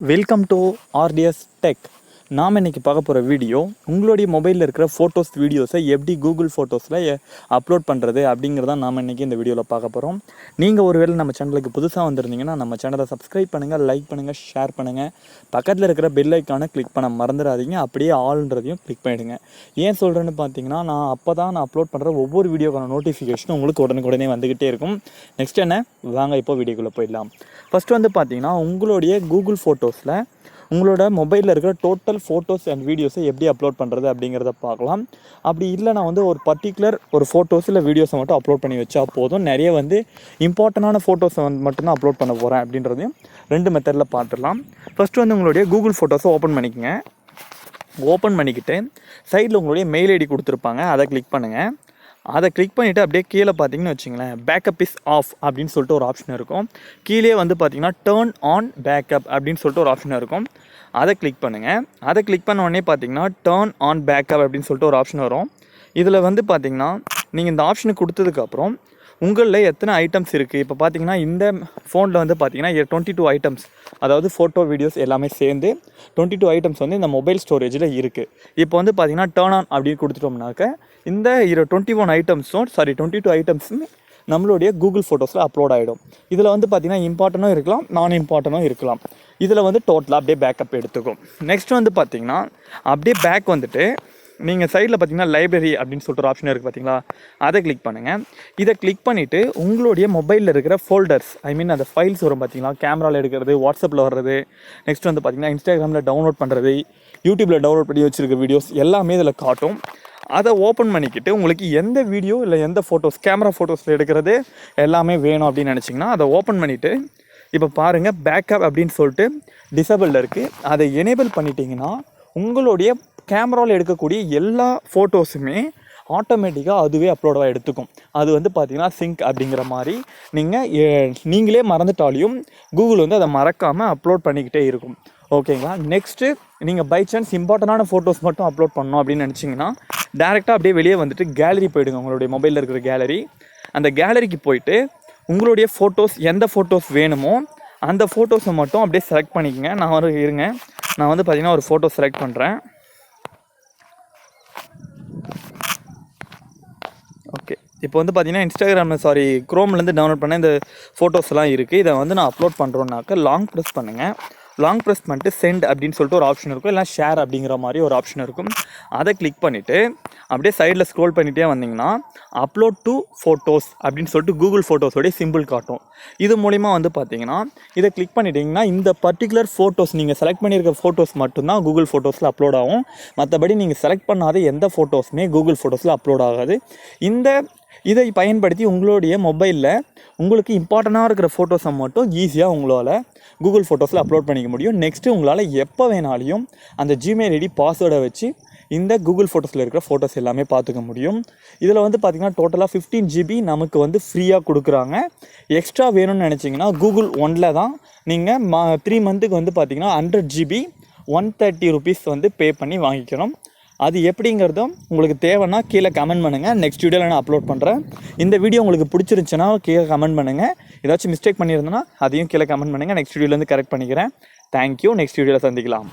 Welcome to RTS tech. நாம் இன்றைக்கி பார்க்க போகிற வீடியோ உங்களுடைய மொபைலில் இருக்கிற ஃபோட்டோஸ் வீடியோஸை எப்படி கூகுள் ஃபோட்டோஸில் அப்லோட் பண்ணுறது அப்படிங்கிறத நாம் இன்றைக்கி இந்த வீடியோவில் பார்க்க போகிறோம். நீங்கள் ஒருவேளை நம்ம சேனலுக்கு புதுசாக வந்திருந்தீங்கன்னா நம்ம சேனலை சப்ஸ்கிரைப் பண்ணுங்கள், லைக் பண்ணுங்கள், ஷேர் பண்ணுங்கள். பக்கத்தில் இருக்கிற பெல் ஐக்கானை கிளிக் பண்ண மறந்துடாதீங்க. அப்படியே ஆல்ன்றதையும் கிளிக் பண்ணிவிடுங்க. ஏன் சொல்கிறேன்னு பார்த்தீங்கன்னா நான் அப்லோட் பண்ணுற ஒவ்வொரு வீடியோக்கான நோட்டிஃபிகேஷனும் உங்களுக்கு உடனே வந்துக்கிட்டே இருக்கும். நெக்ஸ்ட் என்ன, வாங்க இப்போ வீடியோக்குள்ளே போயிடலாம். ஃபஸ்ட்டு வந்து பார்த்தீங்கன்னா உங்களுடைய கூகுள் ஃபோட்டோஸில் உங்களோட மொபைலில் இருக்கிற டோட்டல் ஃபோட்டோஸ் அண்ட் வீடியோஸை எப்படி அப்லோட் பண்ணுறது அப்படிங்கிறத பார்க்கலாம். அப்படி இல்லை நான் வந்து ஒரு ஃபோட்டோஸ் இல்லை வீடியோஸை மட்டும் அப்லோட் பண்ணி வச்சா போதும். நிறைய இம்பார்ட்டண்டான ஃபோட்டோஸை மட்டும்தான் அப்லோட் பண்ண போகிறேன் அப்படின்றதையும் ரெண்டு மெத்தடில் பார்த்துடலாம். ஃபஸ்ட்டு உங்களுடைய கூகுள் ஃபோட்டோஸை ஓப்பன் பண்ணிக்கங்க. ஓப்பன் பண்ணிக்கிட்டு சைடில் உங்களுடைய மெயில் ஐடி கொடுத்துருப்பாங்க, அதை கிளிக் பண்ணுங்கள். அதை கிளிக் பண்ணிவிட்டு அப்படியே கீழே பார்த்தீங்கன்னு வச்சுங்களேன், பேக்கப் இஸ் ஆஃப் அப்படின்னு சொல்லிட்டு ஒரு ஆப்ஷன் இருக்கும். கீழே பார்த்தீங்கன்னா டர்ன் ஆன் பேக்கப் அப்படின்னு சொல்லிட்டு ஒரு ஆப்ஷன் இருக்கும். அதை கிளிக் பண்ணுங்கள். அதை கிளிக் பண்ண உடனே பார்த்தீங்கன்னா டர்ன் ஆன் பேக்கப் அப்படின்னு சொல்லிட்டு ஒரு ஆப்ஷன் வரும். இதில் பார்த்தீங்கன்னா நீங்கள் இந்த ஆப்ஷனை கொடுத்ததுக்கப்புறம் உங்களில் எத்தனை ஐட்டம்ஸ் இருக்குது, இப்போ பார்த்தீங்கன்னா இந்த ஃபோனில் பார்த்தீங்கன்னா 22 ஐட்டம்ஸ், அதாவது ஃபோட்டோ வீடியோஸ் எல்லாமே சேர்ந்து 22 ஐட்டம்ஸ் இந்த மொபைல் ஸ்டோரேஜில் இருக்குது. இப்போ பார்த்தீங்கன்னா டர்ன் ஆன் அப்படின்னு கொடுத்துட்டோம்னாக்க இந்த 22 ஐட்டம்ஸுமே நம்மளுடைய கூகுள் ஃபோட்டோஸில் அப்லோட் ஆகிடும். இதில் பார்த்தீங்கன்னா இம்பார்ட்டனும் இருக்கலாம், நான் இம்பார்ட்டனும் இருக்கலாம். இதில் டோட்டலாக அப்படியே பேக்கப் எடுத்துக்கும். நெக்ஸ்ட் பார்த்தீங்கன்னா அப்படியே பேக் நீங்கள் சைடில் பார்த்தீங்கன்னா லைப்ரரி அப்படின்னு சொல்லிட்டு ஒரு ஆப்ஷன் இருக்குது பார்த்தீங்களா, அதை கிளிக் பண்ணுங்கள். இதை கிளிக் பண்ணிவிட்டு உங்களுடைய மொபைலில் இருக்கிற ஃபோல்டர்ஸ், அந்த ஃபைல்ஸ் வரும் பார்த்தீங்களா, கேமராவில் எடுக்கிறது, வாட்ஸ்அப்பில் வர்றது, நெக்ஸ்ட் பார்த்தீங்கன்னா இன்ஸ்டாகிராமில் டவுன்லோட் பண்ணுறது, யூடியூப்பில் டவுன்லோட் பண்ணி வச்சுருக்க வீடியோஸ் எல்லாமே இதில் காட்டும். அதை ஓப்பன் பண்ணிக்கிட்டு உங்களுக்கு எந்த வீடியோ இல்லை எந்த ஃபோட்டோஸ், கேமரா ஃபோட்டோஸில் எடுக்கிறது எல்லாமே வேணும் அப்படின்னு நினச்சிங்கன்னா அதை ஓப்பன் பண்ணிவிட்டு இப்போ பாருங்கள் பேக்கப் அப்படின்னு சொல்லிட்டு டிசபிளில் இருக்குது. அதை எனேபிள் பண்ணிட்டீங்கன்னா உங்களுடைய கேமராவில் எடுக்கக்கூடிய எல்லா ஃபோட்டோஸுமே ஆட்டோமேட்டிக்காக அதுவே அப்லோடாக எடுத்துக்கும். அது பார்த்தீங்கன்னா சிங்க் அப்படிங்கிற மாதிரி நீங்களே மறந்துட்டாலையும் கூகுள் அதை மறக்காமல் அப்லோட் பண்ணிக்கிட்டே இருக்கும். ஓகேங்களா. நெக்ஸ்ட்டு நீங்கள் பை சான்ஸ் இம்பார்ட்டண்டான ஃபோட்டோஸ் மட்டும் அப்லோட் பண்ணணும் அப்படின்னு நினச்சிங்கன்னா டேரெக்டாக அப்படியே வெளியே கேலரி போயிடுங்க. உங்களுடைய மொபைலில் இருக்கிற கேலரி, அந்த கேலரிக்கு போயிட்டு உங்களுடைய ஃபோட்டோஸ் எந்த ஃபோட்டோஸ் வேணுமோ அந்த ஃபோட்டோஸை மட்டும் அப்படியே செலக்ட் பண்ணிக்கோங்க. நான் பார்த்தீங்கன்னா ஒரு ஃபோட்டோ செலக்ட் பண்ணுறேன். ஓகே, இப்போ பார்த்தீங்கன்னா குரோம்லேருந்து டவுன்லோட் பண்ண இந்த ஃபோட்டோஸ்லாம் இருக்குது. இதை நான் அப்லோட் பண்ணுறோன்னாக்க லாங் ப்ரெஸ் பண்ணுங்கள். லாங் ப்ரெஸ் பண்ணிட்டு சென்ட் அப்படின்னு சொல்லிட்டு ஒரு ஆப்ஷன் இருக்கும், இல்லை ஷேர் அப்படிங்கிற மாதிரி ஒரு ஆப்ஷன் இருக்கும். அதை கிளிக் பண்ணிவிட்டு அப்படியே சைடில் ஸ்க்ரோல் பண்ணிகிட்டே வந்தீங்கன்னா அப்லோட் டு ஃபோட்டோஸ் அப்படின்னு சொல்லிட்டு கூகுள் ஃபோட்டோஸோடைய சிம்பிள் காட்டும். இது மூலிமா பார்த்தீங்கன்னா இதை கிளிக் பண்ணிட்டீங்கன்னா இந்த பர்டிகுலர் ஃபோட்டோஸ், நீங்கள் செலக்ட் பண்ணியிருக்க ஃபோட்டோஸ் மட்டும்தான் கூகுள் ஃபோட்டோஸில் அப்லோட் ஆகும். மற்றபடி நீங்கள் செலக்ட் பண்ணாத எந்த ஃபோட்டோஸுமே கூகுள் ஃபோட்டோஸில் அப்லோட் ஆகாது. இதை பயன்படுத்தி உங்களுடைய மொபைலில் உங்களுக்கு இம்பார்ட்டண்ட்டாக இருக்கிற ஃபோட்டோஸை மட்டும் ஈஸியாக உங்களால் கூகுள் ஃபோட்டோஸில் அப்லோட் பண்ணிக்க முடியும். நெக்ஸ்ட்டு உங்களால் எப்போ வேணாலையும் அந்த ஜிமெயில் ஐடி பாஸ்வேர்டை வச்சு இந்த கூகுள் ஃபோட்டோஸில் இருக்கிற ஃபோட்டோஸ் எல்லாமே பார்த்துக்க முடியும். இதில் பார்த்திங்கன்னா டோட்டலாக 15 GB நமக்கு ஃப்ரீயாக கொடுக்குறாங்க. எக்ஸ்ட்ரா வேணும்னு நினச்சிங்கன்னா கூகுள் ஒன்ல தான் நீங்கள் 3 மந்த்துக்கு பார்த்திங்கன்னா 100 GB 130 rupees பே பண்ணி வாங்கிக்கணும். அது எப்படிங்கிறதும் உங்களுக்கு தேவைன்னா கீழே கமெண்ட் பண்ணுங்கள். நெக்ஸ்ட் வீடியோவில் நான் அப்லோட் பண்ணுறேன். இந்த வீடியோ உங்களுக்கு பிடிச்சிருந்துச்சுன்னா கீழே கமெண்ட் பண்ணுங்கள். ஏதாச்சும் மிஸ்டேக் பண்ணியிருந்தேன்னா அதையும் கீழே கமெண்ட் பண்ணுங்கள். நெக்ஸ்ட் வீடியோலேருந்து கரெக்ட் பண்ணிக்கிறேன். தேங்க்யூ. நெக்ஸ்ட் வீடியோவில் சந்திக்கலாம்.